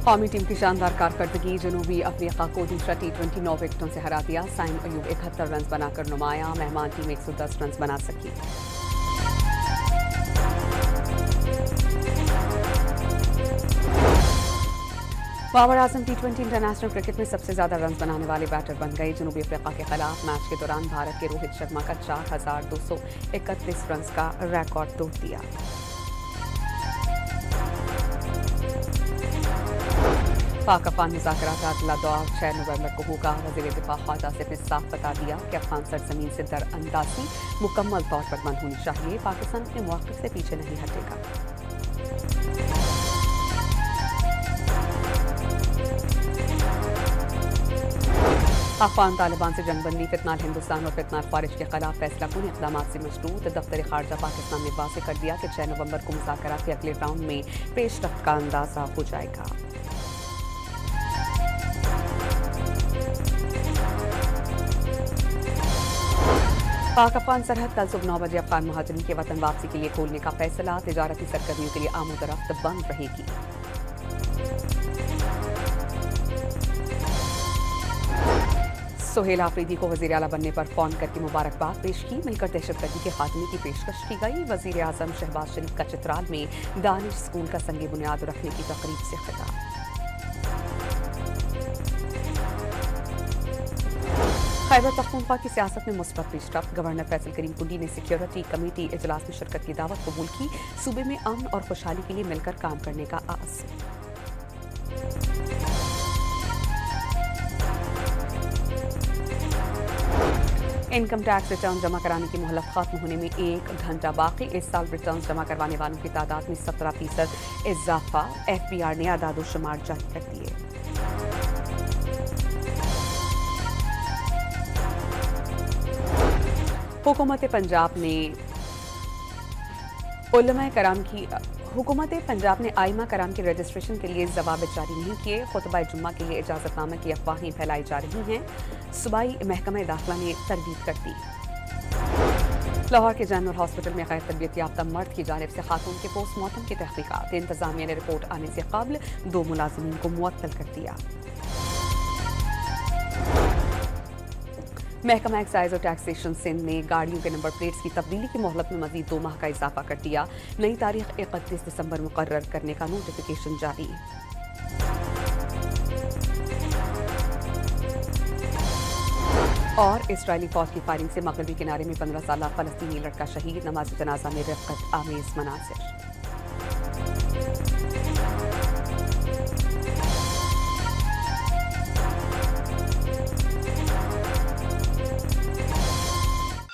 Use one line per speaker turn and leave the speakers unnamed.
कौमी टीम की शानदार कारकर्दगी जनूबी अफ्रीका को दूसरा T20 9 विकेटों से हरा दिया। साइम अयूब 71 रन बनाकर नुमाया, मेहमान टीम 110 रन बना सकी। Babar Azam T20 international cricket में सबसे ज्यादा रन बनाने वाले बैटर बन गए। जनूबी अफ्रीका के खिलाफ मैच के दौरान भारत के रोहित शर्मा का 4231 रन का रिकॉर्ड तोड़ दिया। पाक अफगान मुज़ाकरात का अगला दौर 6 नवंबर को होगा। वज़ीर दिफा ख्वाजा आसिफ ने साफ बता दिया कि अफगान सरजमीन से दरअंदाजी मुकम्मल तौर पर बंद होनी चाहिए। पाकिस्तान अपने मौक़िफ़ से पीछे नहीं हटेगा। अफगान तालिबान से जंगबंदी, फितनाल हिंदुस्तान और फितनाल ख़ारिज के खिलाफ फैसला कुन इक़दामात से मशरूत। दफ्तर ख़ारजा पाकिस्तान ने वाज़ेह कर दिया कि 6 नवंबर को मुज़ाकरात के अगले राउंड में पेशरफ्त का अंदाज़ा हो जाएगा। पाक अफगान सरहद कल सुबह 9 बजे अफगान मुहाजिरीन के वतन वापसी के लिए खोलने का फैसला। तिजारती सरगर्मियों के लिए आमद-ओ-रफ्त बंद रहेगी। सोहेल आफरीदी को वज़ीर आला बनने पर फोन करके मुबारकबाद पेश की। मिलकर दहशतगर्दी के खात्मे की पेशकश की गई। वज़ीर आज़म शहबाज शरीफ का चित्राल में दानिश स्कूल का संगे बुनियाद रखने की तकरीब से खिताब। खैबर पख्तूनख्वा की सियासत में मुस्बत पेशरफ्त। गवर्नर फैसल करीम कुंडी ने सिक्योरिटी कमेटी इजलास में शिरकत की दावत कबूल की। सूबे में अमन और खुशहाली के लिए मिलकर काम करने का आस। इनकम टैक्स रिटर्न जमा कराने की मोहलत खत्म होने में 1 घंटा बाकी। इस साल रिटर्न जमा करवाने वालों की तादाद में 17% इजाफा। FBR ने आदाद-ओ-शुमार जारी कर दिए। हुकूमत पंजाब ने आइमा कराम के रजिस्ट्रेशन के लिए जवाब जारी नहीं किए। खुतबा जुम्मा के लिए इजाजतनामे की अफवाहें फैलाई जा रही हैं। सूबाई महकमा दाखिला ने तरदीद कर दी। लाहौर के जनरल हॉस्पिटल में गैर तरबियत याफ्ता मर्द की जानिब से खातून के पोस्टमार्टम की तहकीकात। इंतजामिया ने रिपोर्ट आने से कबल 2 मुलाजिमीन को मुअत्तल कर दिया। महकमा एक्साइज और टैक्सेशन सिंध ने गाड़ियों के नंबर प्लेट्स की तब्दीली की मोहलत में मजीद 2 माह का इजाफा कर दिया। नई तारीख 31 दिसंबर मुकर्रर करने का नोटिफिकेशन जारी। और इजरायली फौज की फायरिंग से मगरबी किनारे में 15 साला फलस्तीनी लड़का शहीद। नमाज जनाजा में रफ़क़त आमेज़ मनाज़िर।